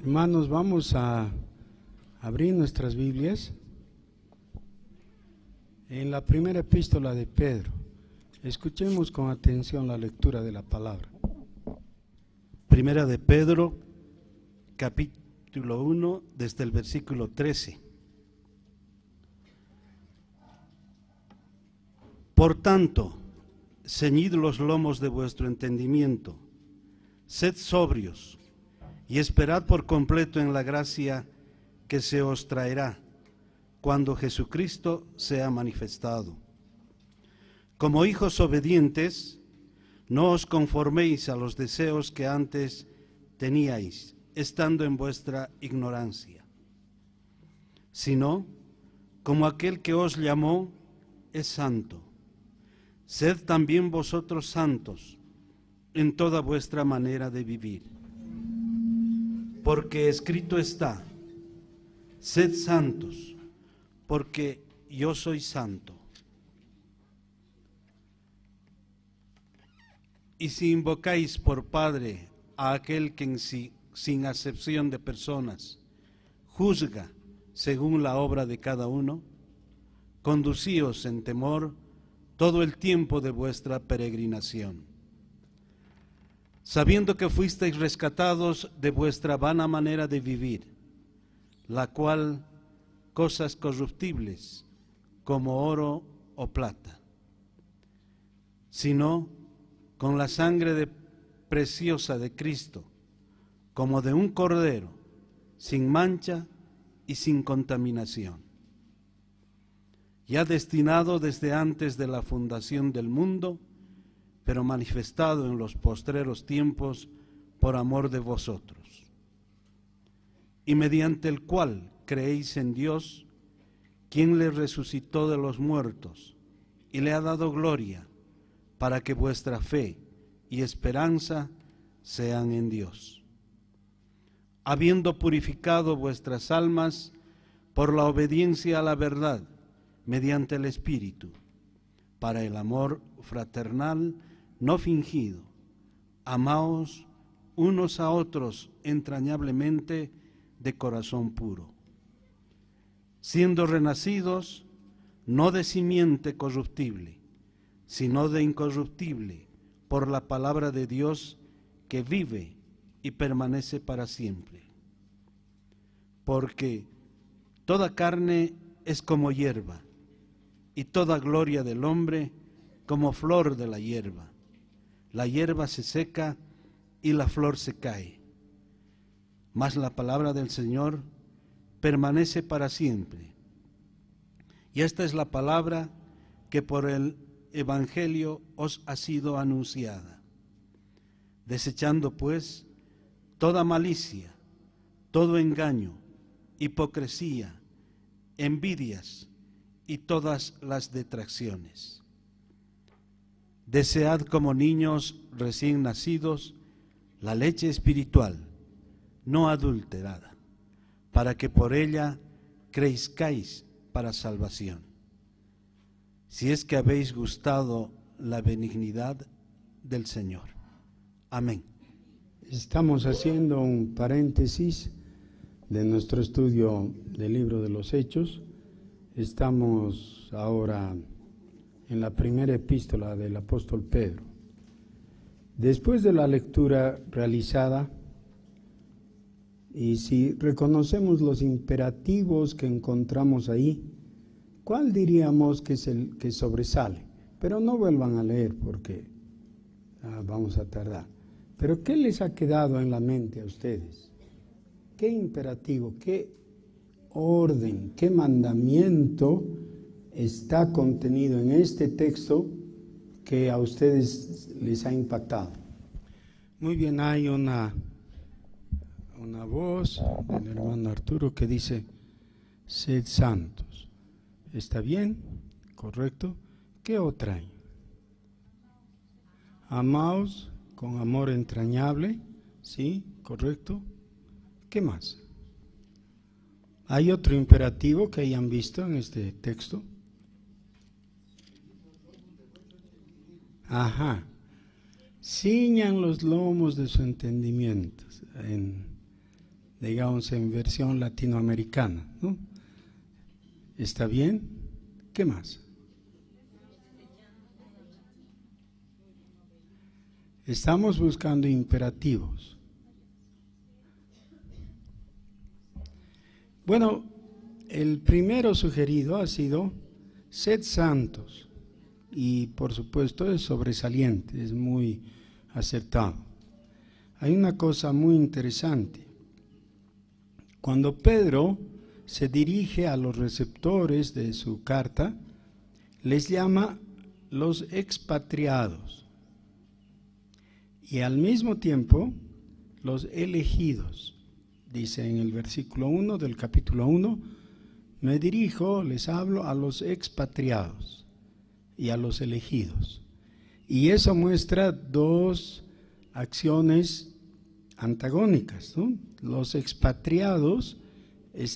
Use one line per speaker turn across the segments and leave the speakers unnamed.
Hermanos, vamos a abrir nuestras Biblias en la primera epístola de Pedro. Escuchemos con atención la lectura de la palabra.
Primera de Pedro, capítulo 1, desde el versículo 13. Por tanto, ceñid los lomos de vuestro entendimiento, sed sobrios, y esperad por completo en la gracia que se os traerá cuando Jesucristo sea manifestado. Como hijos obedientes, no os conforméis a los deseos que antes teníais, estando en vuestra ignorancia, sino como aquel que os llamó es santo. Sed también vosotros santos en toda vuestra manera de vivir. Porque escrito está, sed santos, porque yo soy santo. Y si invocáis por Padre a aquel que sin acepción de personas juzga según la obra de cada uno, conducíos en temor todo el tiempo de vuestra peregrinación, sabiendo que fuisteis rescatados de vuestra vana manera de vivir, la cual cosas corruptibles como oro o plata, sino con la sangre preciosa de Cristo, como de un cordero, sin mancha y sin contaminación, ya destinado desde antes de la fundación del mundo, pero manifestado en los postreros tiempos por amor de vosotros, y mediante el cual creéis en Dios, quien le resucitó de los muertos y le ha dado gloria, para que vuestra fe y esperanza sean en Dios, habiendo purificado vuestras almas por la obediencia a la verdad mediante el Espíritu, para el amor fraternal no fingido. Amaos unos a otros entrañablemente de corazón puro, siendo renacidos no de simiente corruptible, sino de incorruptible, por la palabra de Dios que vive y permanece para siempre. Porque toda carne es como hierba, y toda gloria del hombre como flor de la hierba. La hierba se seca y la flor se cae, mas la palabra del Señor permanece para siempre. Y esta es la palabra que por el Evangelio os ha sido anunciada. Desechando pues toda malicia, todo engaño, hipocresía, envidias y todas las detracciones. Desead como niños recién nacidos la leche espiritual, no adulterada, para que por ella crezcáis para salvación, si es que habéis gustado la benignidad del Señor. Amén.
Estamos haciendo un paréntesis de nuestro estudio del libro de los Hechos. Estamos ahora en la primera epístola del apóstol Pedro. Después de la lectura realizada, y si reconocemos los imperativos que encontramos ahí, ¿cuál diríamos que es el que sobresale? Pero no vuelvan a leer porque vamos a tardar. Pero ¿qué les ha quedado en la mente a ustedes? ¿Qué imperativo, qué orden, qué mandamiento está contenido en este texto que a ustedes les ha impactado? Muy bien, hay una voz del hermano Arturo que dice, sed santos. ¿Está bien? ¿Correcto? ¿Qué otra hay? Amaos con amor entrañable, ¿sí? ¿Correcto? ¿Qué más? ¿Hay otro imperativo que hayan visto en este texto? Ajá. Ciñan los lomos de su entendimiento, digamos en versión latinoamericana, ¿no? ¿Está bien? ¿Qué más? Estamos buscando imperativos. Bueno, el primero sugerido ha sido sed santos, y por supuesto es sobresaliente, es muy acertado. Hay una cosa muy interesante. Cuando Pedro se dirige a los receptores de su carta, les llama los expatriados y al mismo tiempo los elegidos. Dice en el versículo 1 del capítulo 1, me dirijo, les hablo a los expatriados y a los elegidos. Y eso muestra dos acciones antagónicas, ¿no? Los expatriados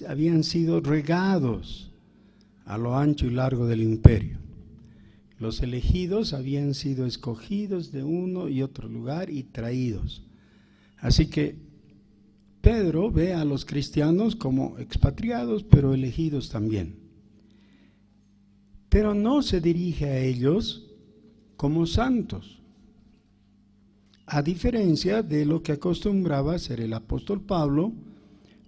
habían sido regados a lo ancho y largo del imperio. Los elegidos habían sido escogidos de uno y otro lugar y traídos. Así que Pedro ve a los cristianos como expatriados, pero elegidos también. Pero no se dirige a ellos como santos, a diferencia de lo que acostumbraba hacer el apóstol Pablo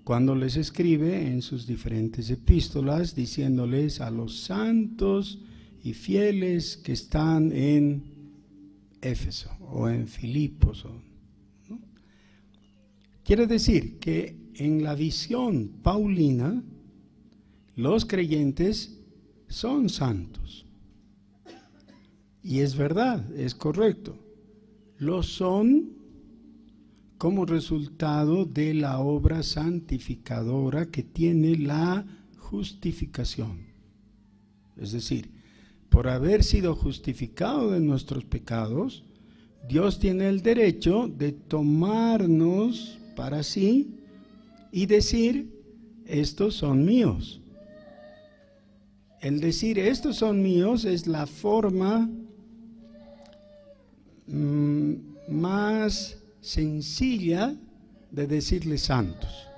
cuando les escribe en sus diferentes epístolas, diciéndoles a los santos y fieles que están en Éfeso o en Filipos, ¿no? Quiere decir que en la visión paulina los creyentes son santos. Y es verdad, es correcto. Lo son como resultado de la obra santificadora que tiene la justificación. Es decir, por haber sido justificado de nuestros pecados, Dios tiene el derecho de tomarnos para sí y decir, estos son míos. El decir, estos son míos, es la forma más sencilla de decirles santos.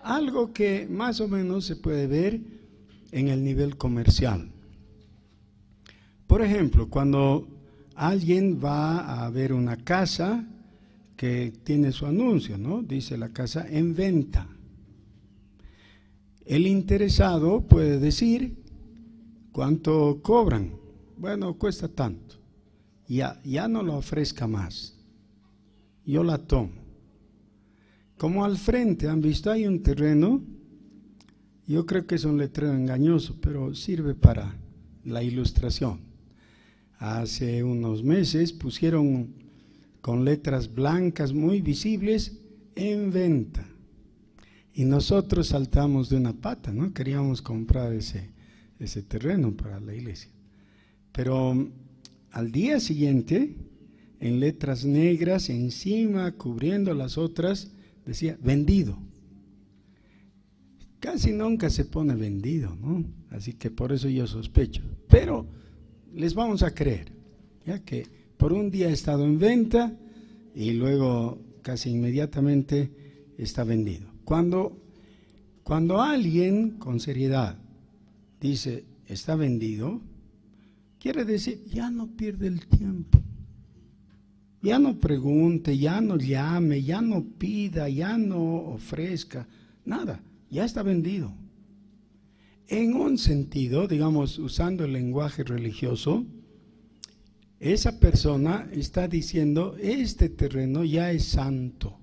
Algo que más o menos se puede ver en el nivel comercial. Por ejemplo, cuando alguien va a ver una casa que tiene su anuncio, ¿no? Dice la casa en venta. El interesado puede decir cuánto cobran. Bueno, cuesta tanto. Ya no lo ofrezca más. Yo la tomo. Como al frente, ¿han visto? Hay un terreno. Yo creo que es un letrero engañoso, pero sirve para la ilustración. Hace unos meses pusieron con letras blancas muy visibles en venta. Y nosotros saltamos de una pata, ¿no? Queríamos comprar ese terreno para la iglesia. Pero al día siguiente, en letras negras, encima, cubriendo las otras, decía vendido. Casi nunca se pone vendido, ¿no? Así que por eso yo sospecho. Pero les vamos a creer, ya que por un día ha estado en venta y luego casi inmediatamente está vendido. Cuando alguien con seriedad dice está vendido, quiere decir ya no pierde el tiempo, ya no pregunte, ya no llame, ya no pida, ya no ofrezca, nada, ya está vendido. En un sentido, digamos, usando el lenguaje religioso, esa persona está diciendo este terreno ya es santo.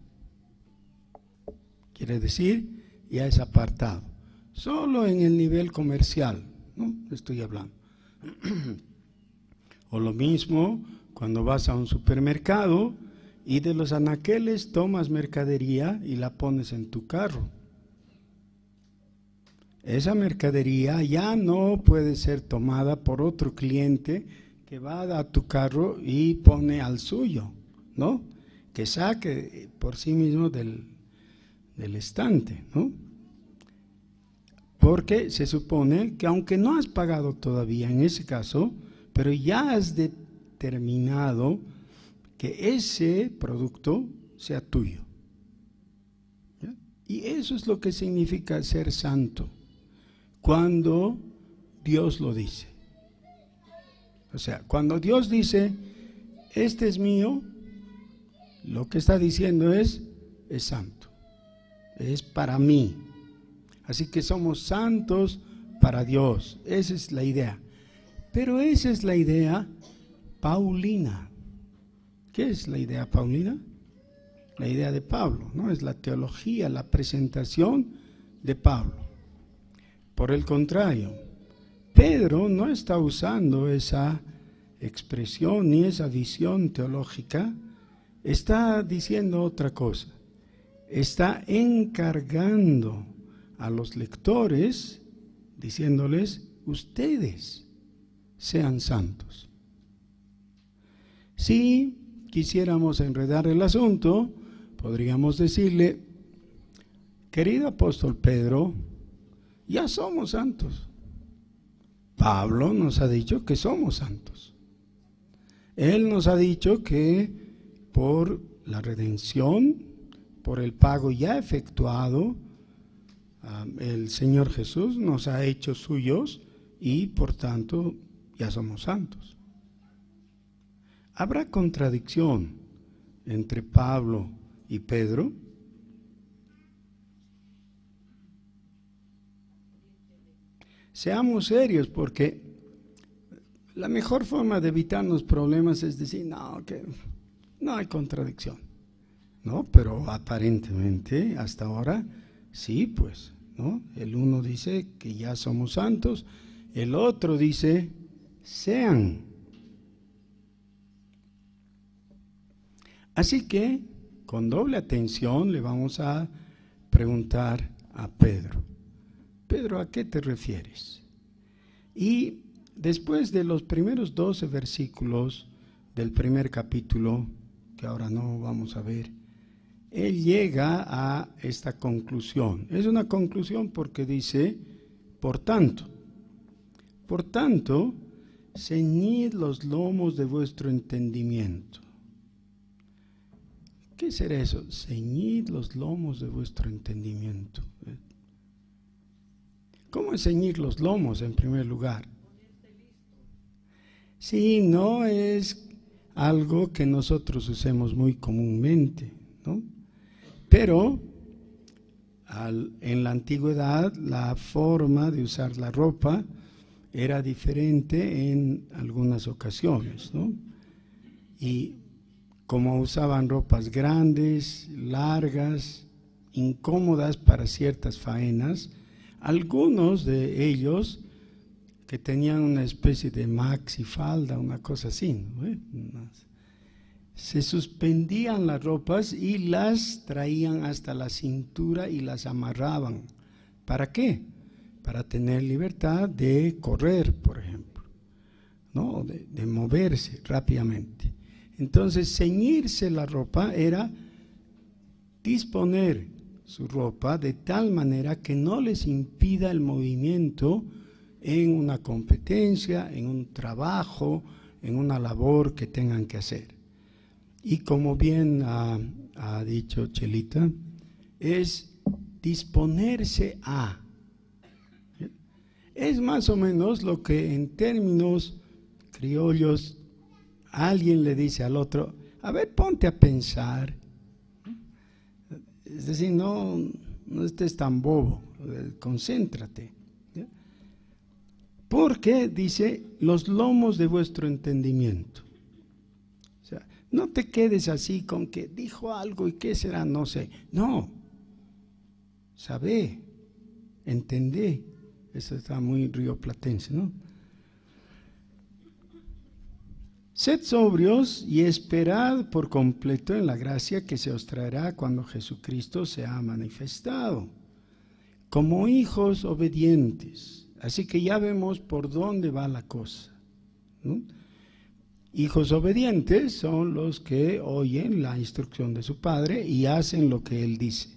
Quiere decir, ya es apartado. Solo en el nivel comercial, ¿no? Estoy hablando. O lo mismo cuando vas a un supermercado y de los anaqueles tomas mercadería y la pones en tu carro. Esa mercadería ya no puede ser tomada por otro cliente que va a tu carro y pone al suyo, ¿no? Que saque por sí mismo del estante, ¿no? Porque se supone que aunque no has pagado todavía en ese caso, pero ya has determinado que ese producto sea tuyo. ¿Ya? Y eso es lo que significa ser santo, cuando Dios lo dice. O sea, cuando Dios dice, este es mío, lo que está diciendo es santo, es para mí. Así que somos santos para Dios, esa es la idea. Pero esa es la idea paulina. ¿Qué es la idea paulina? La idea de Pablo, ¿no? Es la teología, la presentación de Pablo. Por el contrario, Pedro no está usando esa expresión ni esa visión teológica, está diciendo otra cosa. Está encargando a los lectores, diciéndoles, ustedes sean santos. Si quisiéramos enredar el asunto, podríamos decirle, querido apóstol Pedro, ya somos santos. Pablo nos ha dicho que somos santos. Él nos ha dicho que por la redención, por el pago ya efectuado, el Señor Jesús nos ha hecho suyos y por tanto ya somos santos. ¿Habrá contradicción entre Pablo y Pedro? Seamos serios, porque la mejor forma de evitarnos problemas es decir, no, que no hay contradicción. No, pero aparentemente hasta ahora sí, pues, ¿no? El uno dice que ya somos santos, el otro dice, sean. Así que, con doble atención, le vamos a preguntar a Pedro. Pedro, ¿a qué te refieres? Y después de los primeros 12 versículos del primer capítulo, que ahora no vamos a ver, él llega a esta conclusión. Es una conclusión porque dice, por tanto, ceñid los lomos de vuestro entendimiento. ¿Qué será eso? Ceñid los lomos de vuestro entendimiento. ¿Cómo es ceñir los lomos en primer lugar? Sí, no es algo que nosotros usemos muy comúnmente, ¿no? Pero en la antigüedad la forma de usar la ropa era diferente en algunas ocasiones, ¿no? Y como usaban ropas grandes, largas, incómodas para ciertas faenas, algunos de ellos que tenían una especie de maxifalda, una cosa así, ¿no? Se suspendían las ropas y las traían hasta la cintura y las amarraban. ¿Para qué? Para tener libertad de correr, por ejemplo, ¿no? De moverse rápidamente. Entonces, ceñirse la ropa era disponer su ropa de tal manera que no les impida el movimiento en una competencia, en un trabajo, en una labor que tengan que hacer. Y como bien ha dicho Chelita, es disponerse a. Es más o menos lo que en términos criollos alguien le dice al otro, a ver, ponte a pensar. Es decir, no estés tan bobo, concéntrate. ¿Ya? Porque dice, los lomos de vuestro entendimiento. O sea, no te quedes así con que dijo algo y qué será, no sé. No, sabé, entendé. Eso está muy rioplatense, ¿no? Sed sobrios y esperad por completo en la gracia que se os traerá cuando Jesucristo se ha manifestado, como hijos obedientes. Así que ya vemos por dónde va la cosa, ¿no? Hijos obedientes son los que oyen la instrucción de su padre y hacen lo que él dice.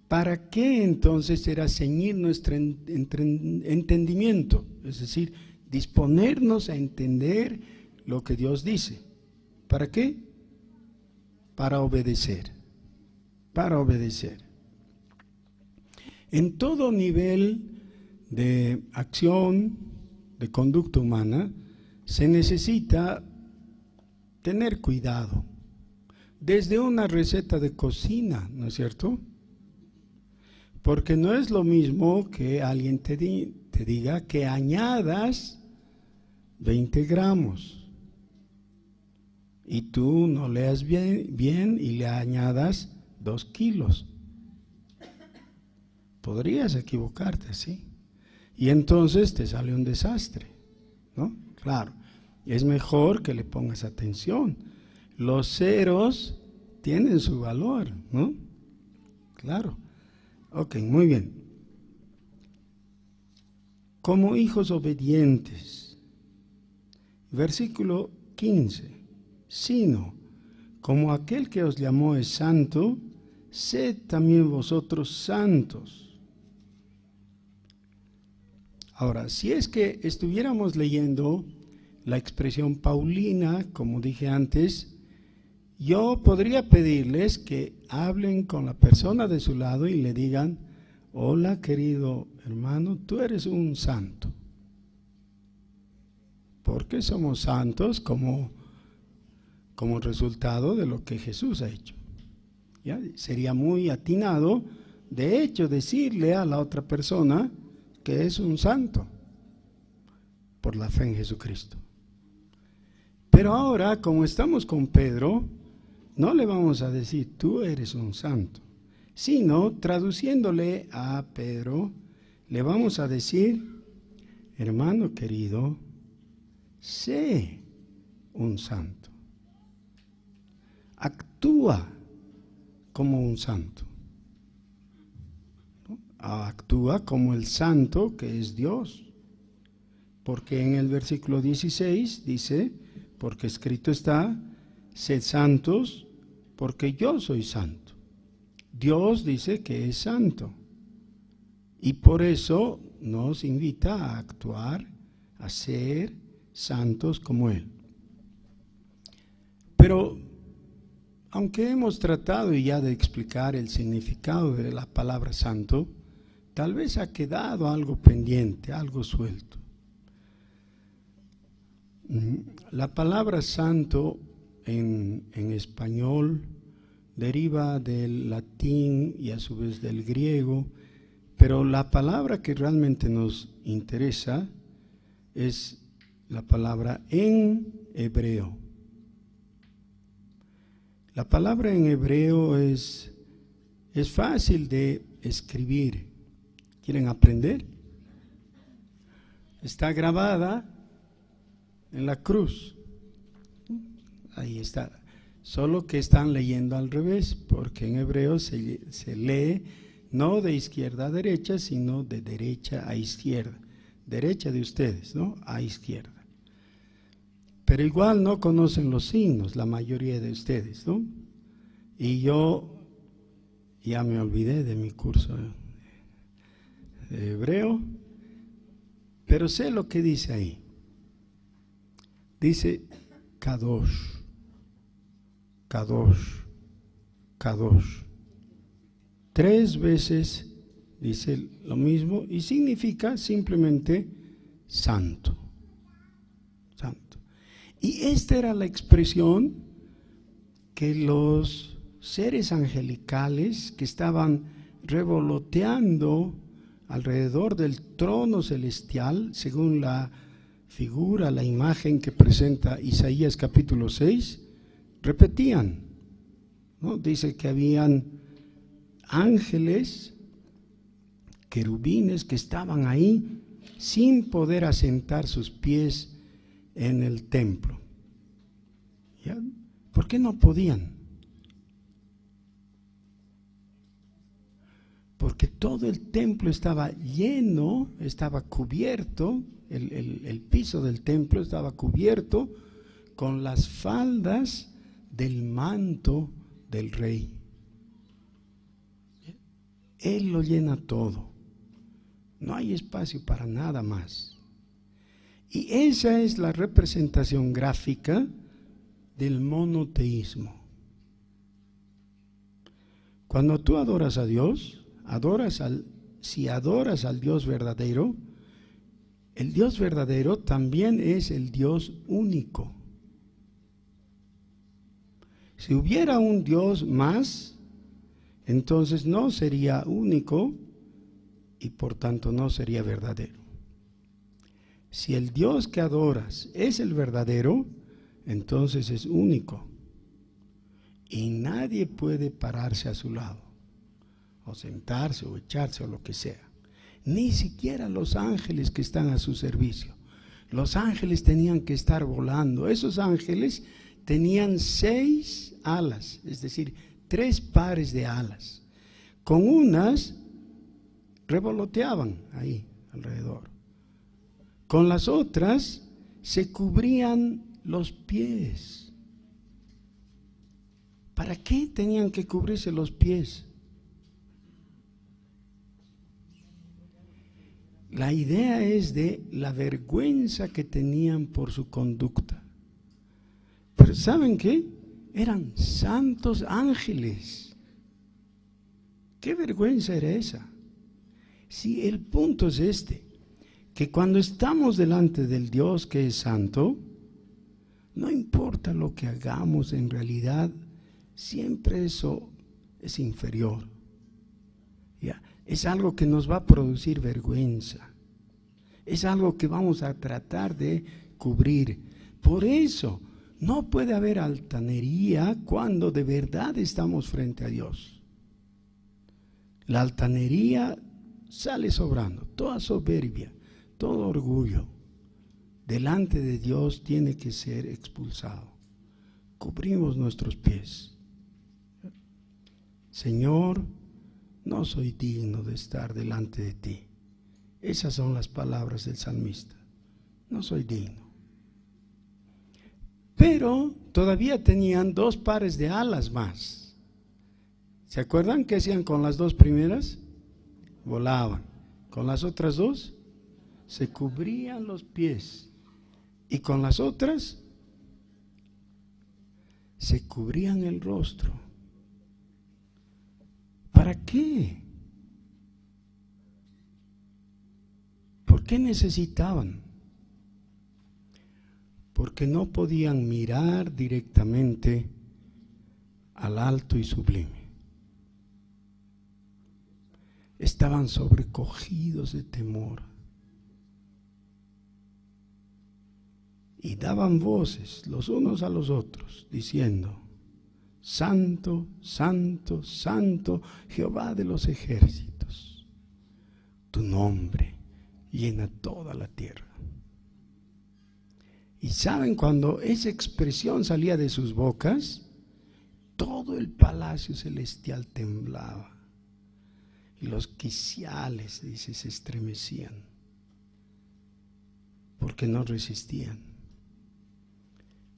¿Para qué entonces era ceñir nuestro entendimiento? Es decir, disponernos a entender lo que Dios dice. ¿Para qué? Para obedecer. Para obedecer. En todo nivel de acción, de conducta humana, se necesita tener cuidado. Desde una receta de cocina, ¿no es cierto? Porque no es lo mismo que alguien te diga que añadas 20 gramos y tú no leas bien y le añadas 2 kilos. Podrías equivocarte, ¿sí? Y entonces te sale un desastre, ¿no? Claro, es mejor que le pongas atención. Los ceros tienen su valor, ¿no? Claro. Ok, muy bien. Como hijos obedientes, versículo 15, sino como aquel que os llamó es santo, sed también vosotros santos. Ahora, si es que estuviéramos leyendo la expresión paulina, como dije antes, yo podría pedirles que hablen con la persona de su lado y le digan: hola, querido hermano, tú eres un santo. Porque somos santos como resultado de lo que Jesús ha hecho. ¿Ya? Sería muy atinado, de hecho, decirle a la otra persona que es un santo por la fe en Jesucristo. Pero ahora, como estamos con Pedro, no le vamos a decir tú eres un santo, sino traduciéndole a Pedro, le vamos a decir: hermano querido, sé un santo, actúa como un santo, ¿no? Actúa como el santo que es Dios, porque en el versículo 16 dice: porque escrito está, sed santos, porque yo soy santo. Dios dice que es santo, y por eso nos invita a actuar, a ser santos como Él. Pero, aunque hemos tratado ya de explicar el significado de la palabra santo, tal vez ha quedado algo pendiente, algo suelto. La palabra santo en español deriva del latín y a su vez del griego, pero la palabra que realmente nos interesa es la palabra en hebreo. La palabra en hebreo es fácil de escribir. ¿Quieren aprender? Está grabada en la cruz. Ahí está. Solo que están leyendo al revés, porque en hebreo se lee no de izquierda a derecha, sino de derecha a izquierda. Derecha de ustedes, ¿no? A izquierda. Pero igual no conocen los signos, la mayoría de ustedes, ¿no? Y yo ya me olvidé de mi curso de hebreo, pero sé lo que dice ahí. Dice Kadosh, Kadosh, Kadosh. 3 veces dice lo mismo y significa simplemente santo, santo. Y esta era la expresión que los seres angelicales que estaban revoloteando alrededor del trono celestial, según la figura, la imagen que presenta Isaías capítulo 6, repetían, ¿no? Dice que habían ángeles, querubines que estaban ahí sin poder asentar sus pies en el templo. ¿Ya? ¿Por qué no podían? Porque todo el templo estaba lleno, estaba cubierto, el piso del templo estaba cubierto con las faldas del manto del rey. Él lo llena todo. No hay espacio para nada más. Y esa es la representación gráfica del monoteísmo. Cuando tú adoras a Dios, si adoras al Dios verdadero, el Dios verdadero también es el Dios único. Si hubiera un Dios más, entonces no sería único y por tanto no sería verdadero. Si el Dios que adoras es el verdadero, entonces es único. Y nadie puede pararse a su lado, o sentarse, o echarse, o lo que sea. Ni siquiera los ángeles que están a su servicio. Los ángeles tenían que estar volando. Esos ángeles tenían 6 alas, es decir, 3 pares de alas. Con unas revoloteaban ahí alrededor. Con las otras se cubrían los pies. ¿Para qué tenían que cubrirse los pies? La idea es de la vergüenza que tenían por su conducta. Pero ¿saben qué? Eran santos ángeles. ¿Qué vergüenza era esa? Si el punto es este, que cuando estamos delante del Dios que es santo, no importa lo que hagamos, en realidad siempre eso es inferior. ¿Ya? Es algo que nos va a producir vergüenza. Es algo que vamos a tratar de cubrir. Por eso no puede haber altanería cuando de verdad estamos frente a Dios. La altanería sale sobrando, toda soberbia, todo orgullo, delante de Dios tiene que ser expulsado. Cubrimos nuestros pies. Señor, no soy digno de estar delante de ti. Esas son las palabras del salmista. No soy digno. Pero todavía tenían 2 pares de alas más. ¿Se acuerdan qué hacían con las 2 primeras? Volaban. Con las otras 2 se cubrían los pies. Y con las otras se cubrían el rostro. ¿Para qué? ¿Por qué necesitaban? Porque no podían mirar directamente al alto y sublime. Estaban sobrecogidos de temor. Y daban voces los unos a los otros, diciendo: Santo, santo, santo, Jehová de los ejércitos. Tu nombre llena toda la tierra. Y saben, cuando esa expresión salía de sus bocas, todo el palacio celestial temblaba. Y los quiciales, dice, se estremecían, porque no resistían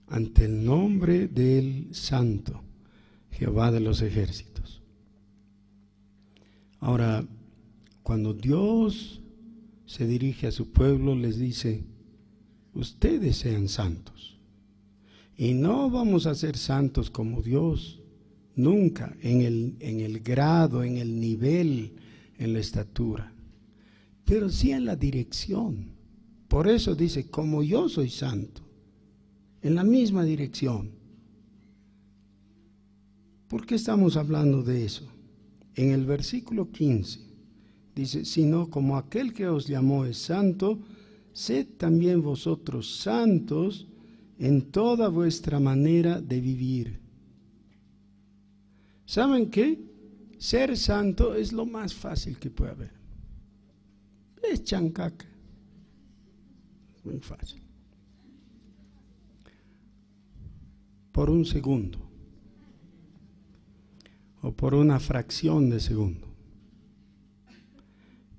ante el nombre del Santo, Jehová de los ejércitos. Ahora, cuando Dios se dirige a su pueblo, les dice: ustedes sean santos. Y no vamos a ser santos como Dios, nunca, en el grado, en el nivel, en la estatura, pero sí en la dirección. Por eso dice: como yo soy santo, en la misma dirección. ¿Por qué estamos hablando de eso? En el versículo 15 dice: sino como aquel que os llamó es santo, sed también vosotros santos en toda vuestra manera de vivir. ¿Saben qué? Ser santo es lo más fácil que puede haber. Es chancaca. Muy fácil. Por un segundo. O por una fracción de segundo.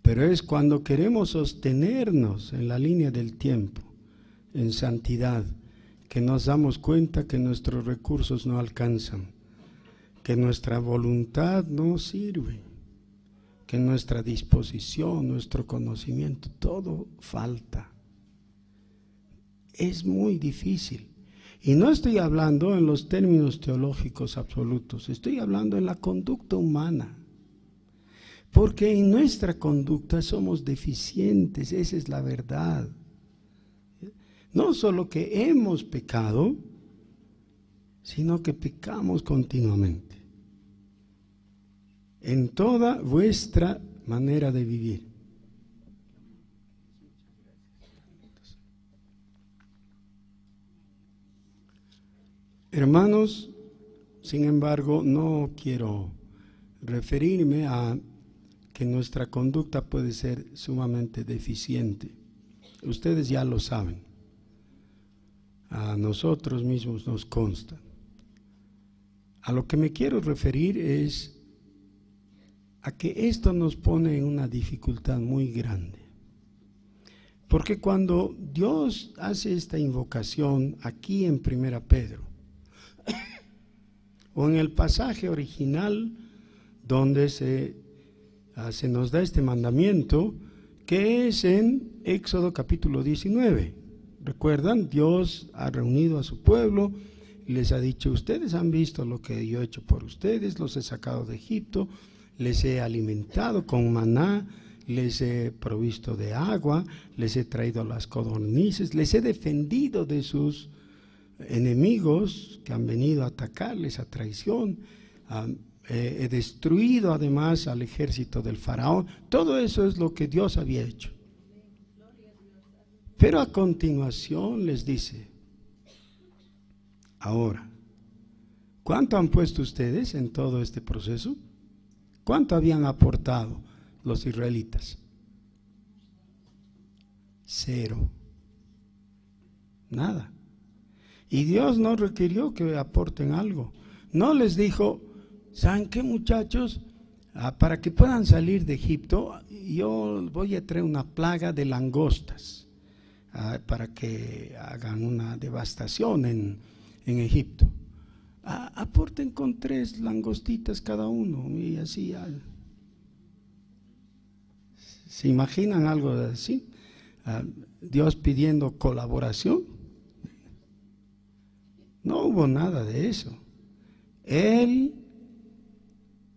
Pero es cuando queremos sostenernos en la línea del tiempo, en santidad, que nos damos cuenta que nuestros recursos no alcanzan, que nuestra voluntad no sirve, que nuestra disposición, nuestro conocimiento, todo falta. Es muy difícil. Y no estoy hablando en los términos teológicos absolutos, estoy hablando en la conducta humana. Porque en nuestra conducta somos deficientes, esa es la verdad. No solo que hemos pecado, sino que pecamos continuamente. En toda vuestra manera de vivir. Hermanos, sin embargo, no quiero referirme a que nuestra conducta puede ser sumamente deficiente. Ustedes ya lo saben. A nosotros mismos nos consta. A lo que me quiero referir es a que esto nos pone en una dificultad muy grande. Porque cuando Dios hace esta invocación aquí en 1 Pedro, o en el pasaje original donde se nos da este mandamiento, que es en Éxodo capítulo 19. ¿Recuerdan? Dios ha reunido a su pueblo y les ha dicho: ustedes han visto lo que yo he hecho por ustedes, los he sacado de Egipto, les he alimentado con maná, les he provisto de agua, les he traído las codornices, les he defendido de sus enemigos que han venido a atacarles a traición, he destruido además al ejército del faraón. Todo eso es lo que Dios había hecho. Pero a continuación les dice: ahora, ¿cuánto han puesto ustedes en todo este proceso? ¿Cuánto habían aportado los israelitas? 0. Nada. Y Dios no requirió que aporten algo. No les dijo: ¿saben qué, muchachos? Para que puedan salir de Egipto, yo voy a traer una plaga de langostas, para que hagan una devastación en Egipto. Aporten con 3 langostitas cada uno, y así. ¿Se imaginan algo así? Dios pidiendo colaboración. No hubo nada de eso. Él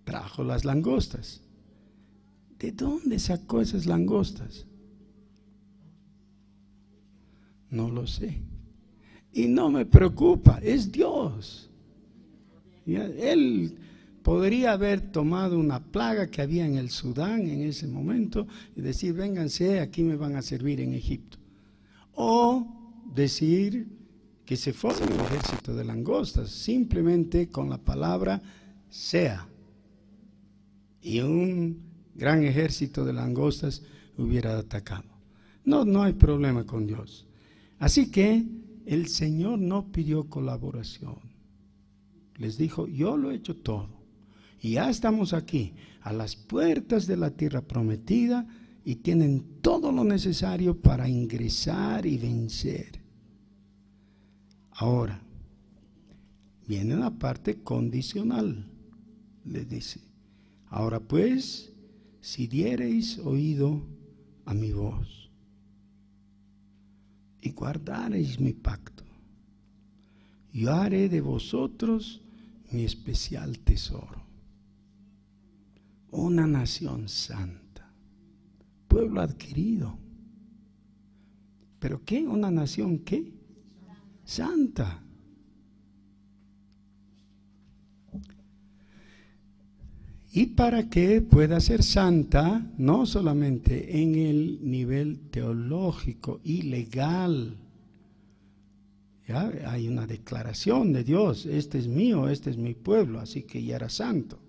trajo las langostas. ¿De dónde sacó esas langostas? No lo sé. Y no me preocupa, es Dios. Él podría haber tomado una plaga que había en el Sudán en ese momento y decir: vénganse, aquí me van a servir en Egipto. O decir que se forme un ejército de langostas, simplemente con la palabra sea. Y un gran ejército de langostas hubiera atacado. No hay problema con Dios. Así que el Señor no pidió colaboración. Les dijo: yo lo he hecho todo. Y ya estamos aquí, a las puertas de la tierra prometida, y tienen todo lo necesario para ingresar y vencer. Ahora, viene una parte condicional. Les dice: ahora pues, si diereis oído a mi voz y guardareis mi pacto, yo haré de vosotros mi especial tesoro, una nación santa, pueblo adquirido. ¿Pero qué? ¿Una nación qué? Santa. Y para que pueda ser santa, no solamente en el nivel teológico y legal, ¿ya? Hay una declaración de Dios: este es mío, este es mi pueblo, así que ya era santo.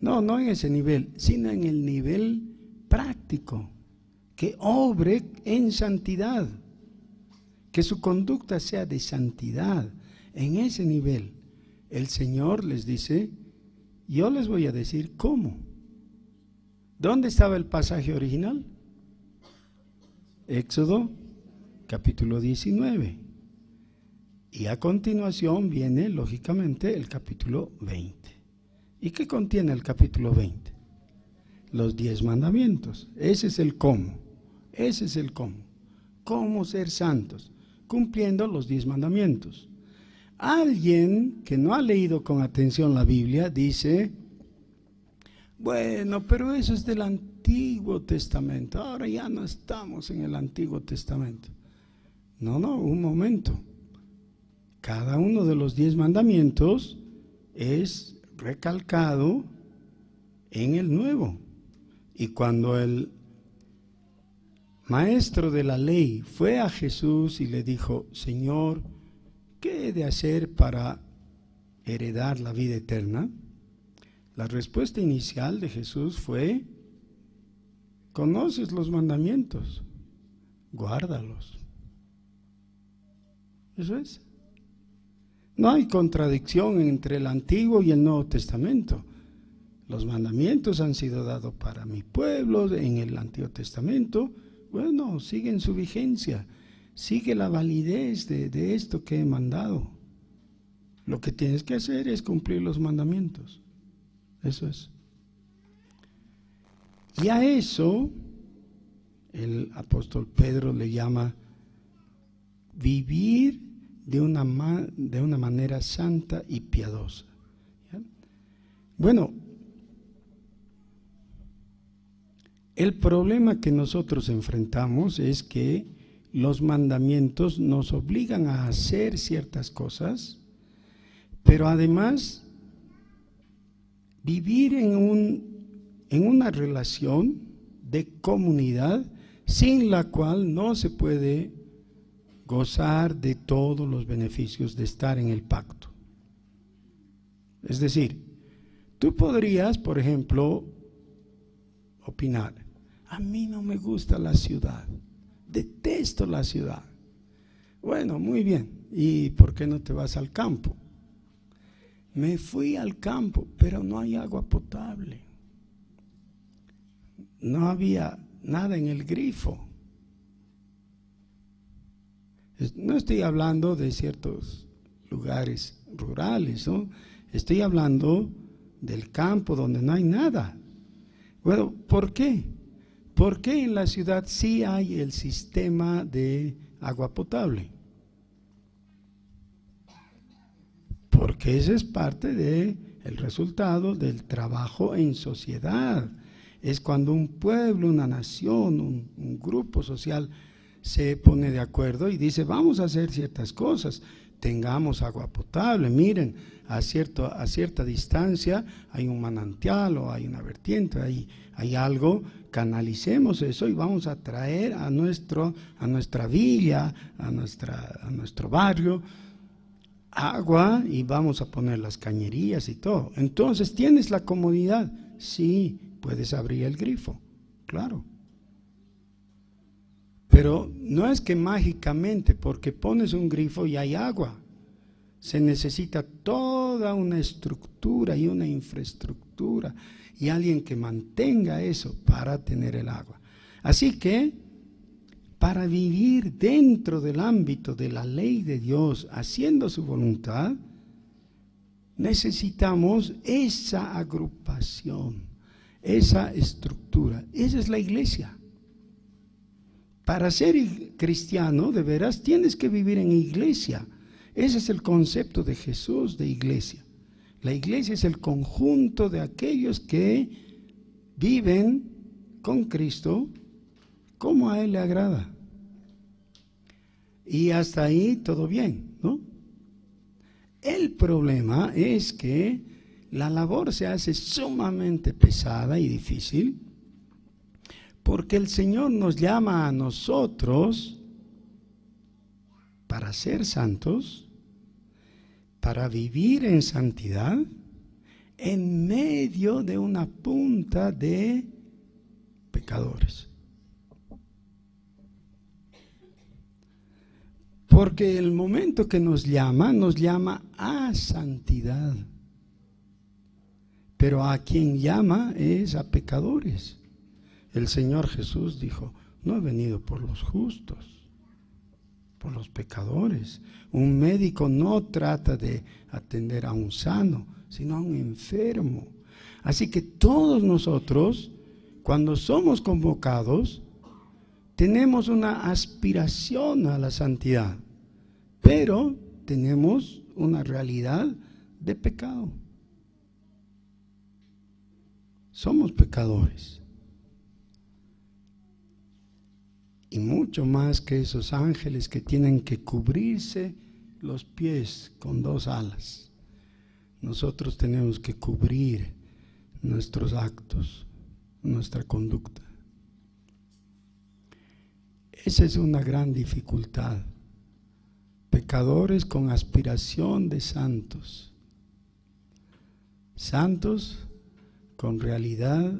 No en ese nivel, sino en el nivel práctico, que obre en santidad, que su conducta sea de santidad. En ese nivel, el Señor les dice: yo les voy a decir cómo. ¿Dónde estaba el pasaje original? Éxodo capítulo 19. Y a continuación viene, lógicamente, el capítulo 20. ¿Y qué contiene el capítulo 20? Los 10 mandamientos. Ese es el cómo. Ese es el cómo. Cómo ser santos, cumpliendo los 10 mandamientos. Alguien que no ha leído con atención la Biblia dice: bueno, pero eso es del Antiguo Testamento. Ahora ya no estamos en el Antiguo Testamento. No, un momento. Cada uno de los 10 mandamientos es recalcado en el Nuevo. Y cuando el maestro de la ley fue a Jesús y le dijo: Señor, ¿qué he de hacer para heredar la vida eterna? La respuesta inicial de Jesús fue: conoces los mandamientos, guárdalos. Eso es. No hay contradicción entre el Antiguo y el Nuevo Testamento. Los mandamientos han sido dados para mi pueblo en el Antiguo Testamento. Bueno, siguen su vigencia, sigue la validez de esto que he mandado. Lo que tienes que hacer es cumplir los mandamientos. Eso es. Y a eso el apóstol Pedro le llama vivir de una manera santa y piadosa. ¿Ya? Bueno, el problema que nosotros enfrentamos es que los mandamientos nos obligan a hacer ciertas cosas, pero además vivir en una relación de comunidad sin la cual no se puede gozar de todos los beneficios de estar en el pacto. Es decir, tú podrías, por ejemplo, opinar: a mí no me gusta la ciudad, detesto la ciudad. Bueno, muy bien, ¿y por qué no te vas al campo? Me fui al campo, pero no hay agua potable. No había nada en el grifo. No estoy hablando de ciertos lugares rurales, ¿no? Estoy hablando del campo donde no hay nada. Bueno, ¿por qué? ¿Por qué en la ciudad sí hay el sistema de agua potable? Porque ese es parte del resultado del trabajo en sociedad. Es cuando un pueblo, una nación, un grupo social se pone de acuerdo y dice: vamos a hacer ciertas cosas, tengamos agua potable. Miren, a cierta distancia hay un manantial o hay una vertiente, hay algo, canalicemos eso y vamos a traer a nuestra villa, a nuestro barrio, agua, y vamos a poner las cañerías y todo. Entonces, ¿tienes la comodidad? Sí, puedes abrir el grifo, claro. Pero no es que mágicamente, porque pones un grifo y hay agua. Se necesita toda una estructura y una infraestructura y alguien que mantenga eso para tener el agua. Así que, para vivir dentro del ámbito de la ley de Dios, haciendo su voluntad, necesitamos esa agrupación, esa estructura. Esa es la iglesia. Para ser cristiano, de veras, tienes que vivir en iglesia. Ese es el concepto de Jesús de iglesia. La iglesia es el conjunto de aquellos que viven con Cristo como a Él le agrada. Y hasta ahí todo bien, ¿no? El problema es que la labor se hace sumamente pesada y difícil, porque el Señor nos llama a nosotros para ser santos, para vivir en santidad, en medio de una punta de pecadores. Porque el momento que nos llama a santidad. Pero a quien llama es a pecadores. El Señor Jesús dijo: no he venido por los justos, por los pecadores. Un médico no trata de atender a un sano, sino a un enfermo. Así que todos nosotros, cuando somos convocados, tenemos una aspiración a la santidad, pero tenemos una realidad de pecado. Somos pecadores. Y mucho más que esos ángeles que tienen que cubrirse los pies con 2 alas. Nosotros tenemos que cubrir nuestros actos, nuestra conducta. Esa es una gran dificultad. Pecadores con aspiración de santos. Santos con realidad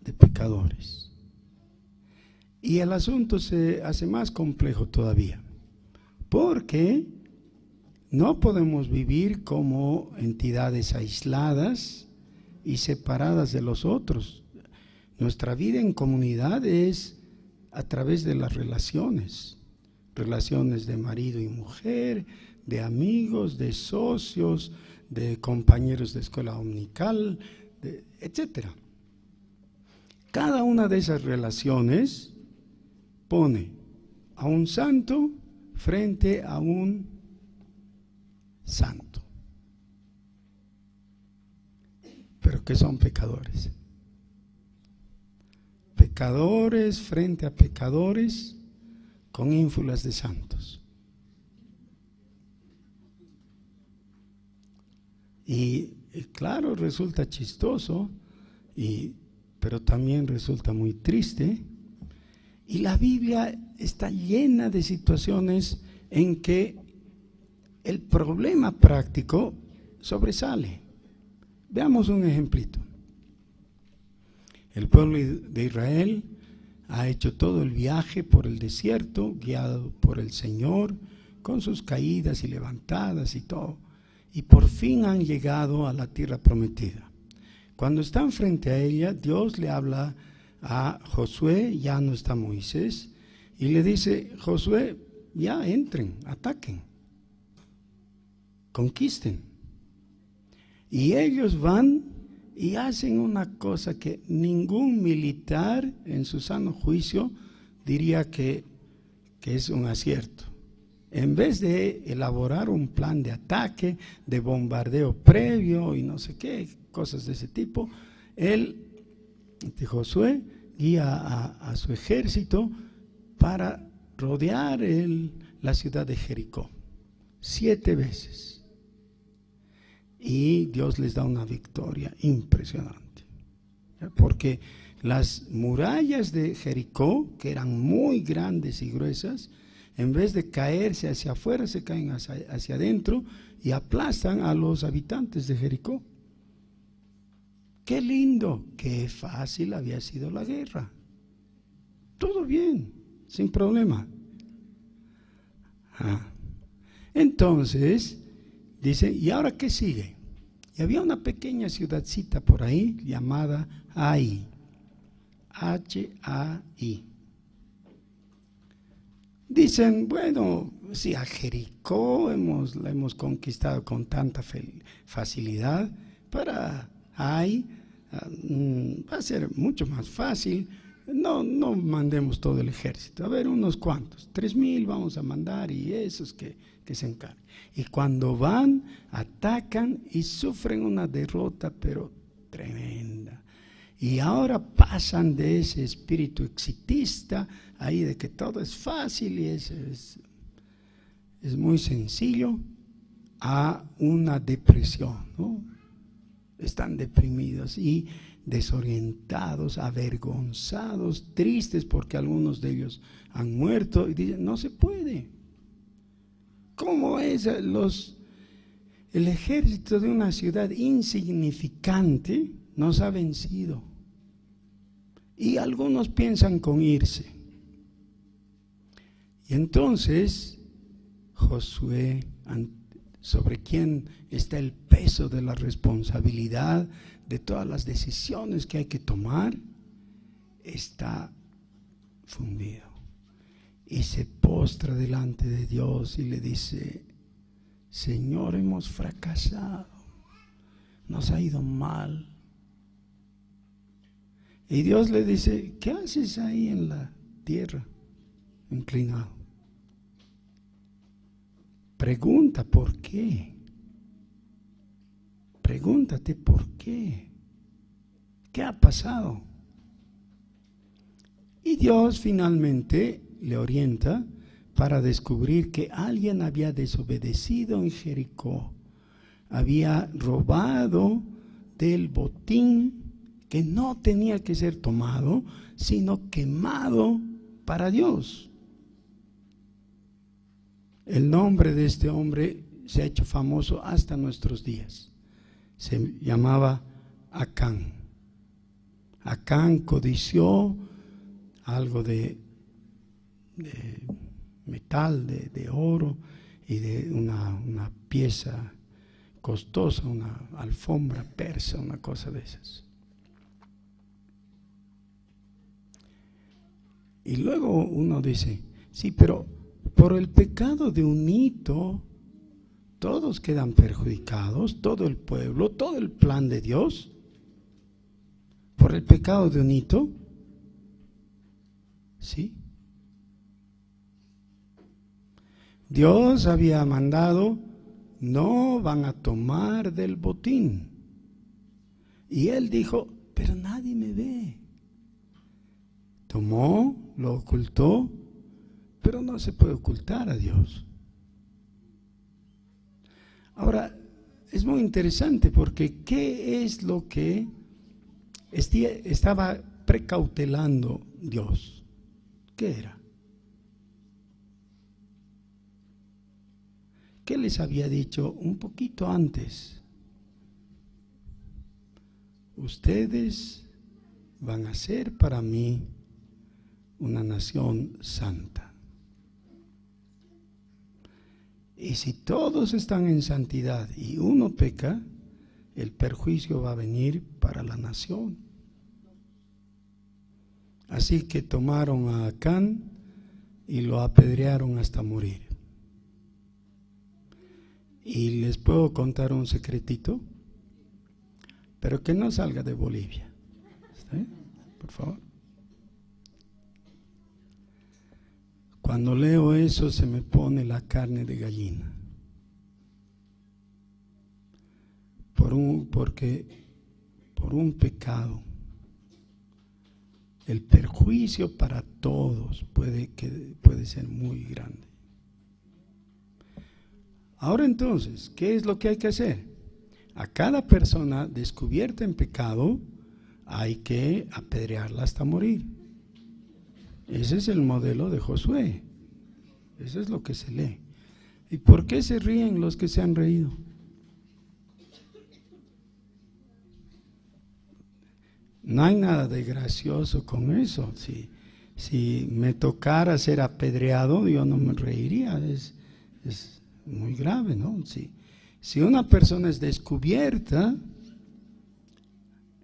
de pecadores. Y el asunto se hace más complejo todavía, porque no podemos vivir como entidades aisladas y separadas de los otros. Nuestra vida en comunidad es a través de las relaciones de marido y mujer, de amigos, de socios, de compañeros de escuela dominical, etcétera. Cada una de esas relaciones pone a un santo frente a un santo. Pero ¿qué son pecadores? Pecadores frente a pecadores con ínfulas de santos. Y claro, resulta chistoso, pero también resulta muy triste. Y la Biblia está llena de situaciones en que el problema práctico sobresale. Veamos un ejemplito. El pueblo de Israel ha hecho todo el viaje por el desierto, guiado por el Señor, con sus caídas y levantadas y todo. Y por fin han llegado a la tierra prometida. Cuando están frente a ella, Dios le habla a Josué, ya no está Moisés, y le dice: Josué, ya entren, ataquen, conquisten. Y ellos van y hacen una cosa que ningún militar en su sano juicio diría que es un acierto. En vez de elaborar un plan de ataque, de bombardeo previo y no sé qué, cosas de ese tipo, Josué guía a su ejército para rodear la ciudad de Jericó 7 veces. Y Dios les da una victoria impresionante, porque las murallas de Jericó, que eran muy grandes y gruesas, en vez de caerse hacia afuera, se caen hacia adentro y aplastan a los habitantes de Jericó. ¡Qué lindo! ¡Qué fácil había sido la guerra! Todo bien, sin problema. Entonces, dice, ¿y ahora qué sigue? Y había una pequeña ciudadcita por ahí llamada Ai, H-A-I. Dicen, bueno, si a Jericó la hemos conquistado con tanta facilidad, para Ai va a ser mucho más fácil. No mandemos todo el ejército, a ver, unos cuantos, 3,000 vamos a mandar, y esos que se encarguen. Y cuando van, atacan y sufren una derrota, pero tremenda. Y ahora pasan de ese espíritu exitista, ahí de que todo es fácil y es muy sencillo, a una depresión, ¿no? Están deprimidos y desorientados, avergonzados, tristes porque algunos de ellos han muerto, y dicen, no se puede. ¿Cómo es el ejército de una ciudad insignificante nos ha vencido? Y algunos piensan con irse. Y entonces Josué, sobre quien está el peso de la responsabilidad de todas las decisiones que hay que tomar, está fundido. y se postra delante de Dios y le dice: Señor, hemos fracasado, nos ha ido mal. Y Dios le dice: ¿qué haces ahí en la tierra, inclinado? Pregunta por qué. Pregúntate por qué. ¿Qué ha pasado? Y Dios finalmente le orienta para descubrir que alguien había desobedecido en Jericó, había robado del botín que no tenía que ser tomado, sino quemado para Dios. El nombre de este hombre se ha hecho famoso hasta nuestros días. Se llamaba Acán. Acán codició algo de metal, de oro y de una pieza costosa, una alfombra persa, una cosa de esas. Y luego uno dice: sí, pero por el pecado de un hito todos quedan perjudicados, todo el pueblo, todo el plan de Dios. Por el pecado de un hito, ¿sí? Dios había mandado: no van a tomar del botín. Y él dijo: pero nadie me ve. Tomó, lo ocultó, pero no se puede ocultar a Dios. Ahora, es muy interesante porque ¿qué es lo que estaba precautelando Dios? ¿Qué era? ¿Qué les había dicho un poquito antes? Ustedes van a ser para mí una nación santa. Y si todos están en santidad y uno peca, el perjuicio va a venir para la nación. Así que tomaron a Acán y lo apedrearon hasta morir. Y les puedo contar un secretito, pero que no salga de Bolivia. ¿Está bien? Por favor. Cuando leo eso se me pone la carne de gallina. Porque por un pecado, el perjuicio para todos puede ser muy grande. Ahora entonces, ¿qué es lo que hay que hacer? A cada persona descubierta en pecado hay que apedrearla hasta morir. Ese es el modelo de Josué. Eso es lo que se lee. ¿Y por qué se ríen los que se han reído? No hay nada de gracioso con eso. Si me tocara ser apedreado, yo no me reiría. Es muy grave, ¿no? Si una persona es descubierta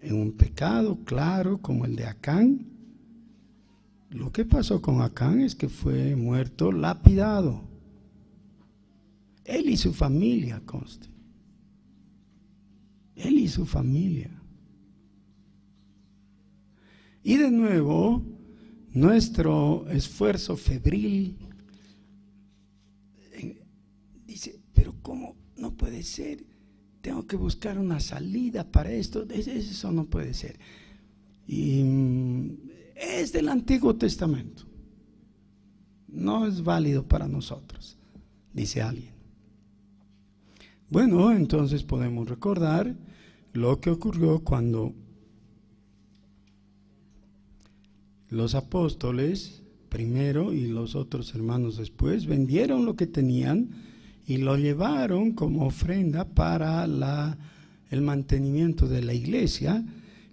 en un pecado claro como el de Acán, lo que pasó con Acán es que fue muerto lapidado. Él y su familia, conste. Él y su familia. Y de nuevo, nuestro esfuerzo febril dice: pero ¿cómo? No puede ser. Tengo que buscar una salida para esto. Eso no puede ser. Y es del Antiguo Testamento. No es válido para nosotros, dice alguien. Bueno, entonces podemos recordar lo que ocurrió cuando los apóstoles primero y los otros hermanos después vendieron lo que tenían y lo llevaron como ofrenda para el mantenimiento de la iglesia.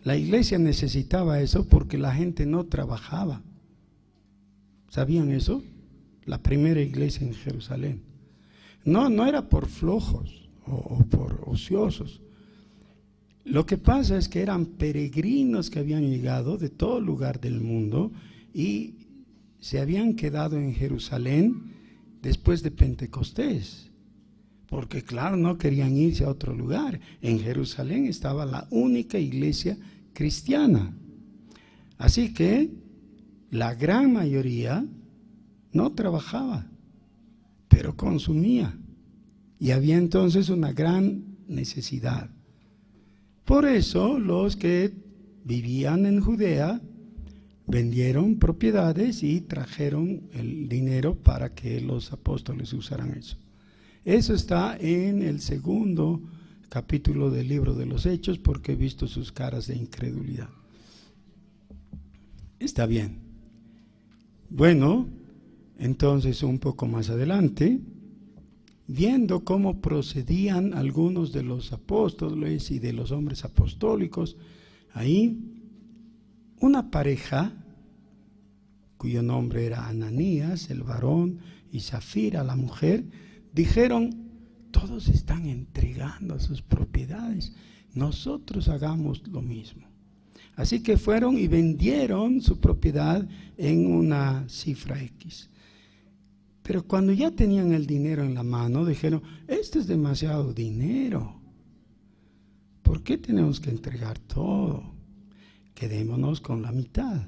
La iglesia necesitaba eso porque la gente no trabajaba. ¿Sabían eso? La primera iglesia en Jerusalén. No era por flojos o por ociosos. Lo que pasa es que eran peregrinos que habían llegado de todo lugar del mundo y se habían quedado en Jerusalén después de Pentecostés, porque claro, no querían irse a otro lugar. En Jerusalén estaba la única iglesia cristiana. Así que la gran mayoría no trabajaba, pero consumía. Y había entonces una gran necesidad. Por eso los que vivían en Judea vendieron propiedades y trajeron el dinero para que los apóstoles usaran eso. Eso está en el 2º capítulo del libro de los Hechos, porque he visto sus caras de incredulidad. Está bien. Bueno, entonces un poco más adelante, viendo cómo procedían algunos de los apóstoles y de los hombres apostólicos, ahí una pareja, cuyo nombre era Ananías, el varón, y Zafira, la mujer, dijeron: todos están entregando sus propiedades, nosotros hagamos lo mismo. Así que fueron y vendieron su propiedad en una cifra X. Pero cuando ya tenían el dinero en la mano, dijeron: esto es demasiado dinero, ¿por qué tenemos que entregar todo? Quedémonos con la mitad.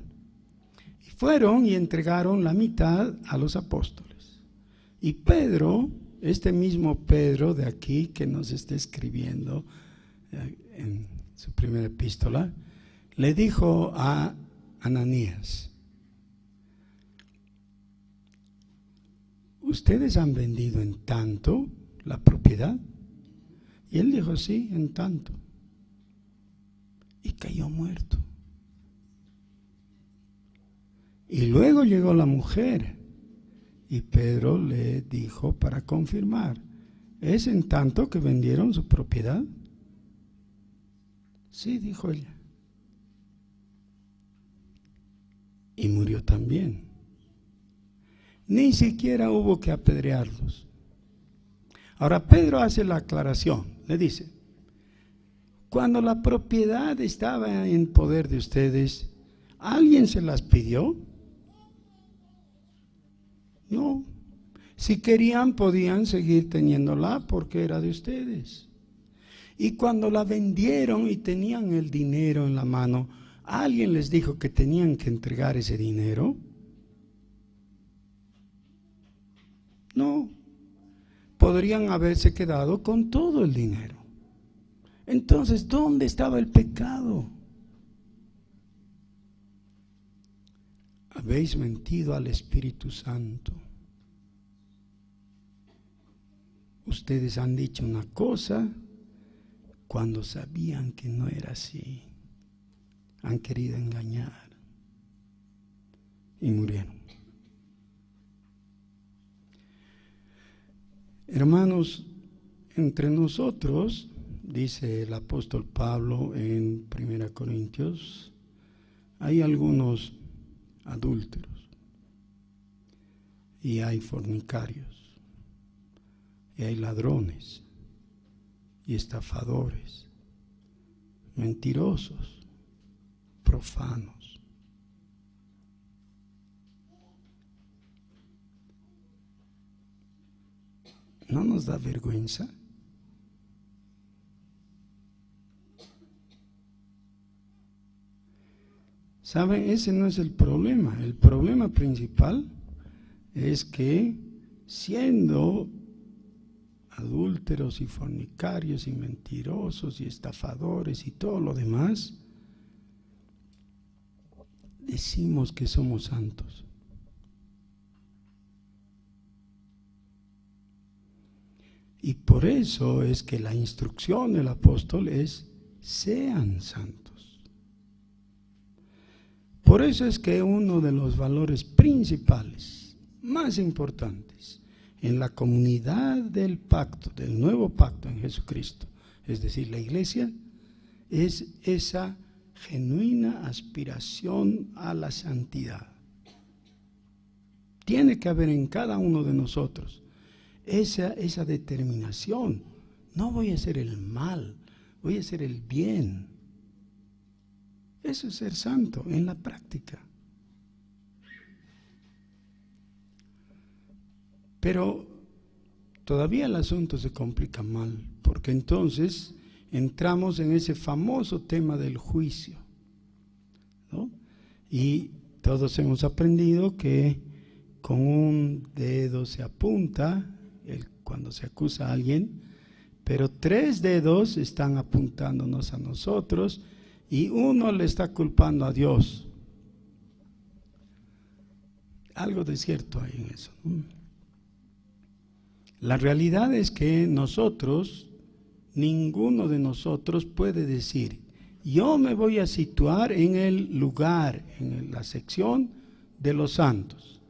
Y fueron y entregaron la mitad a los apóstoles. Y Pedro, este mismo Pedro de aquí que nos está escribiendo en su primera epístola, le dijo a Ananías: ¿ustedes han vendido en tanto la propiedad? Y él dijo: sí, en tanto. Y cayó muerto. Y luego llegó la mujer y Pedro le dijo para confirmar: ¿es en tanto que vendieron su propiedad? Sí, dijo ella. Y murió también. Ni siquiera hubo que apedrearlos. Ahora Pedro hace la aclaración, le dice: cuando la propiedad estaba en poder de ustedes, ¿alguien se las pidió? No. Si querían, podían seguir teniéndola porque era de ustedes. Y cuando la vendieron y tenían el dinero en la mano, ¿alguien les dijo que tenían que entregar ese dinero? No. Podrían haberse quedado con todo el dinero. Entonces, ¿dónde estaba el pecado? Habéis mentido al Espíritu Santo. Ustedes han dicho una cosa cuando sabían que no era así. Han querido engañar y murieron. Hermanos, entre nosotros, dice el apóstol Pablo en 1 Corintios, hay algunos adúlteros y hay fornicarios y hay ladrones y estafadores, mentirosos, profanos. ¿No nos da vergüenza? ¿Saben? Ese no es el problema. El problema principal es que, siendo adúlteros y fornicarios y mentirosos y estafadores y todo lo demás, decimos que somos santos. Y por eso es que la instrucción del apóstol es: sean santos. Por eso es que uno de los valores principales, más importantes, en la comunidad del pacto, del nuevo pacto en Jesucristo, es decir, la iglesia, es esa genuina aspiración a la santidad. Tiene que haber en cada uno de nosotros esa determinación. No voy a hacer el mal, voy a hacer el bien. Eso es ser santo en la práctica. Pero todavía el asunto se complica mal, porque entonces entramos en ese famoso tema del juicio, ¿no? Y todos hemos aprendido que con un dedo se apunta cuando se acusa a alguien, pero 3 dedos están apuntándonos a nosotros y uno le está culpando a Dios. Algo de cierto hay en eso, ¿no? La realidad es que ninguno de nosotros puede decir: yo me voy a situar en el lugar, en la sección de los santos.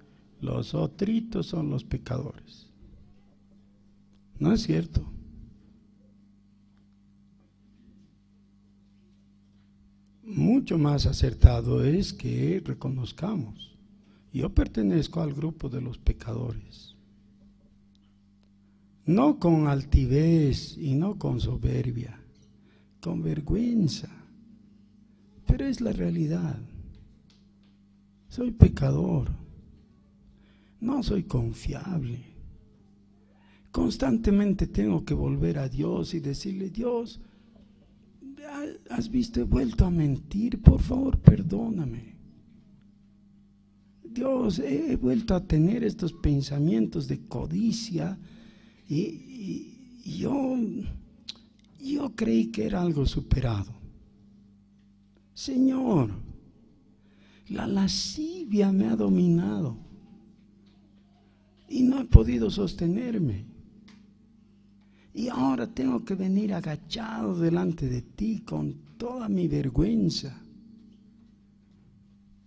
Los otros son los pecadores. No es cierto. Mucho más acertado es que reconozcamos: yo pertenezco al grupo de los pecadores. No con altivez y no con soberbia, con vergüenza, pero es la realidad. Soy pecador, no soy confiable. Constantemente tengo que volver a Dios y decirle: Dios, has visto, he vuelto a mentir, por favor perdóname. Dios, he vuelto a tener estos pensamientos de codicia y yo creí que era algo superado. Señor, la lascivia me ha dominado y no he podido sostenerme. Y ahora tengo que venir agachado delante de ti con toda mi vergüenza.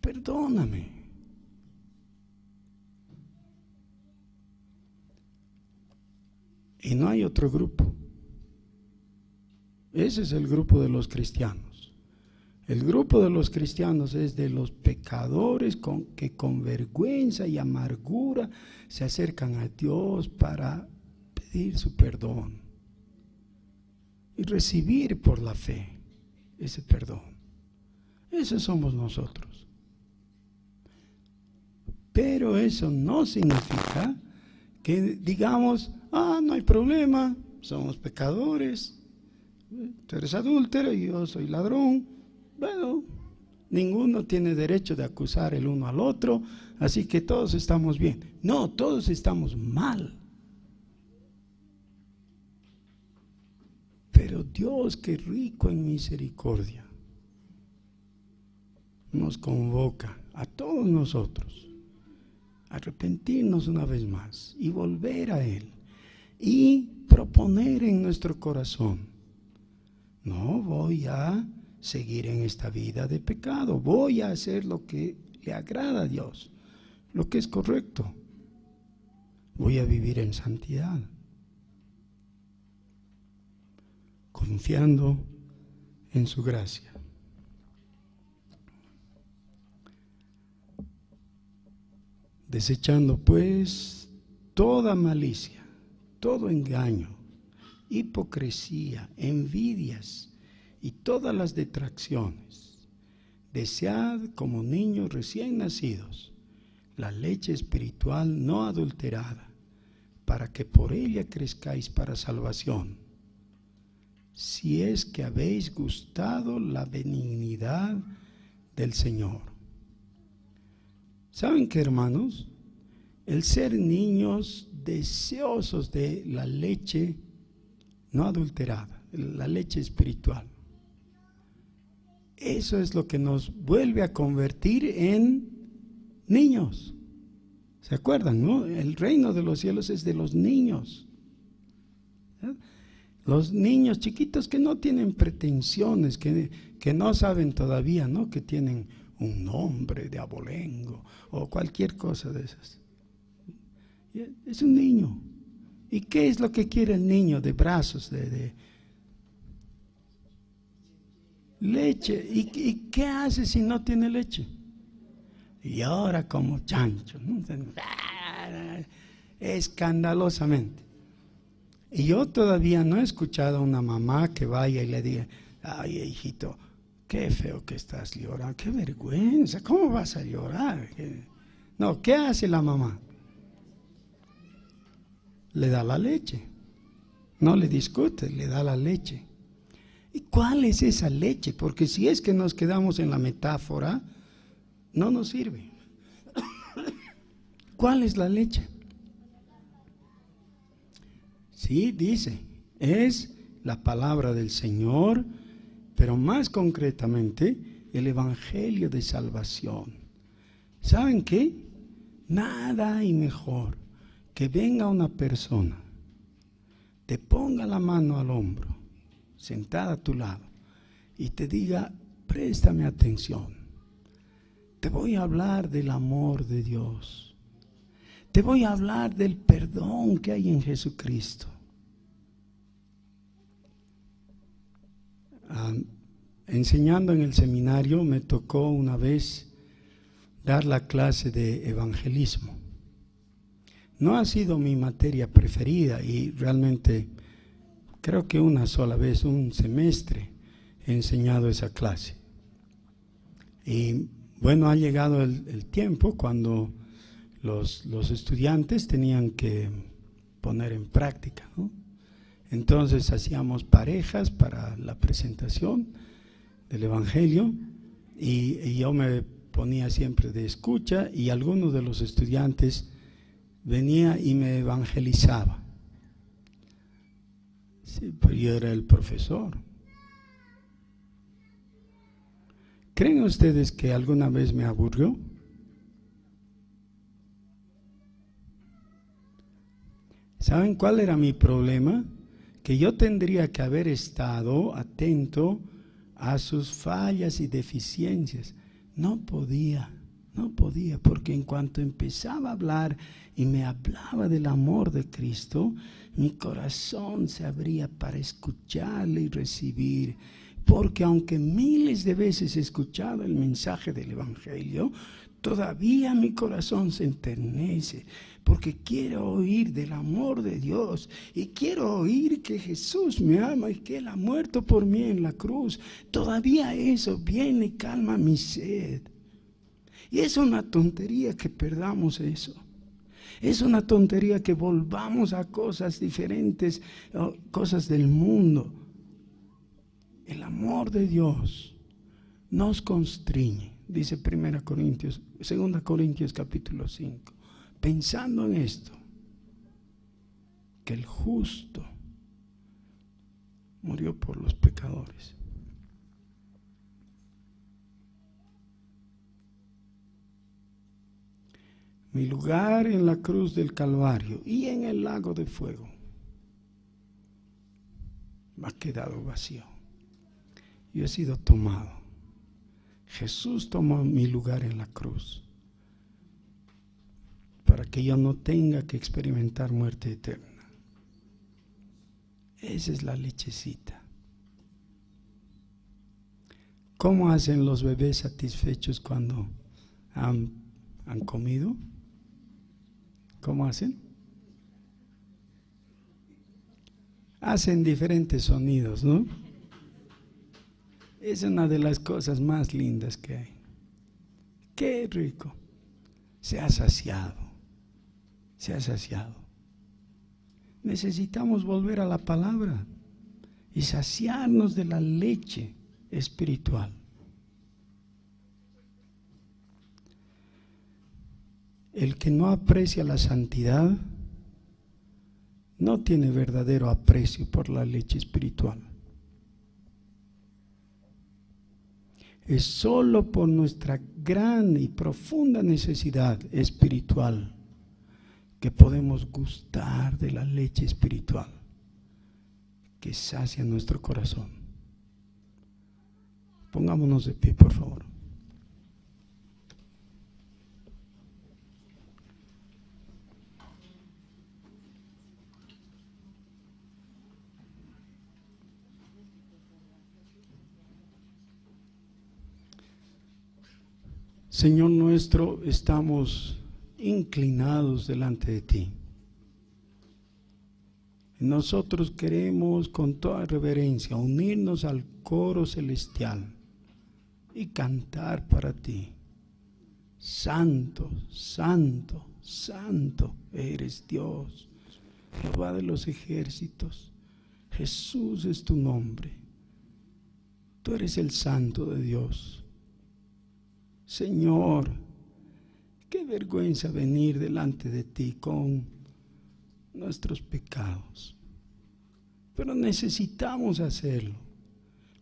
Perdóname. Y no hay otro grupo. Ese es el grupo de los cristianos. El grupo de los cristianos es de los pecadores que con vergüenza y amargura se acercan a Dios para pedir su perdón y recibir por la fe ese perdón. Esos somos nosotros. Pero eso no significa que digamos: no hay problema, somos pecadores, tú eres adúltero y yo soy ladrón. Bueno, ninguno tiene derecho de acusar el uno al otro, así que todos estamos bien. No, todos estamos mal. Pero Dios, que rico en misericordia, nos convoca a todos nosotros a arrepentirnos una vez más y volver a Él y proponer en nuestro corazón: no voy a seguir en esta vida de pecado, voy a hacer lo que le agrada a Dios, lo que es correcto, voy a vivir en santidad, confiando en su gracia. Desechando pues toda malicia, todo engaño, hipocresía, envidias y todas las detracciones. Desead como niños recién nacidos la leche espiritual no adulterada, para que por ella crezcáis para salvación, si es que habéis gustado la benignidad del Señor. ¿Saben qué, hermanos? El ser niños deseosos de la leche no adulterada, la leche espiritual, eso es lo que nos vuelve a convertir en niños. ¿Se acuerdan, no? El reino de los cielos es de los niños. Los niños chiquitos que no tienen pretensiones, que no saben todavía, ¿no?, que tienen un nombre de abolengo o cualquier cosa de esas. Es un niño. ¿Y qué es lo que quiere el niño? De brazos, de leche. ¿Y qué hace si no tiene leche? Y ahora como chancho, ¿no? Escandalosamente. Y yo todavía no he escuchado a una mamá que vaya y le diga: ay, hijito, qué feo que estás llorando, qué vergüenza, ¿cómo vas a llorar? No, ¿qué hace la mamá? le da la leche. No le discute, le da la leche. ¿Y cuál es esa leche? Porque si es que nos quedamos en la metáfora, no nos sirve. ¿Cuál es la leche? Sí, dice, es la palabra del Señor, pero más concretamente, el evangelio de salvación. ¿Saben qué? Nada hay mejor que venga una persona, te ponga la mano al hombro, sentada a tu lado, y te diga, préstame atención, te voy a hablar del amor de Dios, te voy a hablar del perdón que hay en Jesucristo. Enseñando en el seminario me tocó una vez dar la clase de evangelismo. No ha sido mi materia preferida y realmente creo que una sola vez, un semestre, he enseñado esa clase. Y bueno, ha llegado el tiempo cuando los estudiantes tenían que poner en práctica, ¿no? Entonces hacíamos parejas para la presentación del Evangelio y yo me ponía siempre de escucha y algunos de los estudiantes venía y me evangelizaba. Sí, pero yo era el profesor. ¿Creen ustedes que alguna vez me aburrió? ¿Saben cuál era mi problema? Que yo tendría que haber estado atento a sus fallas y deficiencias. No podía, porque en cuanto empezaba a hablar y me hablaba del amor de Cristo, mi corazón se abría para escucharle y recibir. Porque aunque miles de veces he escuchado el mensaje del Evangelio, todavía mi corazón se enternece, porque quiero oír del amor de Dios y quiero oír que Jesús me ama y que Él ha muerto por mí en la cruz. Todavía eso viene y calma mi sed. Y es una tontería que perdamos eso. Es una tontería que volvamos a cosas diferentes, cosas del mundo. El amor de Dios nos constriñe, dice 2 Corintios capítulo 5. Pensando en esto, que el justo murió por los pecadores. Mi lugar en la cruz del Calvario y en el lago de fuego me ha quedado vacío. Yo he sido tomado. Jesús tomó mi lugar en la cruz para que yo no tenga que experimentar muerte eterna. Esa es la lechecita. ¿Cómo hacen los bebés satisfechos cuando han comido? ¿Cómo hacen? Hacen diferentes sonidos, ¿no? Es una de las cosas más lindas que hay. Qué rico. Se ha saciado. Se ha saciado. Necesitamos volver a la palabra y saciarnos de la leche espiritual. El que no aprecia la santidad no tiene verdadero aprecio por la leche espiritual. Es solo por nuestra gran y profunda necesidad espiritual que podemos gustar de la leche espiritual que sacia nuestro corazón. Pongámonos de pie, por favor. Señor nuestro, estamos inclinados delante de ti. Nosotros queremos con toda reverencia unirnos al coro celestial y cantar para ti. Santo, santo, santo eres Dios. Jehová de los ejércitos, Jesús es tu nombre. Tú eres el Santo de Dios. Señor, qué vergüenza venir delante de ti con nuestros pecados, pero necesitamos hacerlo.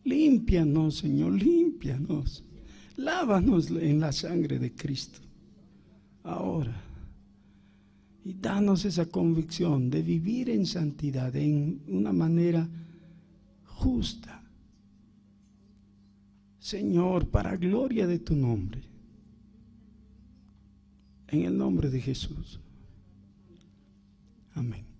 Límpianos, Señor, límpianos. Lávanos en la sangre de Cristo ahora, y danos esa convicción de vivir en santidad, en una manera justa, Señor, para gloria de tu nombre, en el nombre de Jesús. Amén.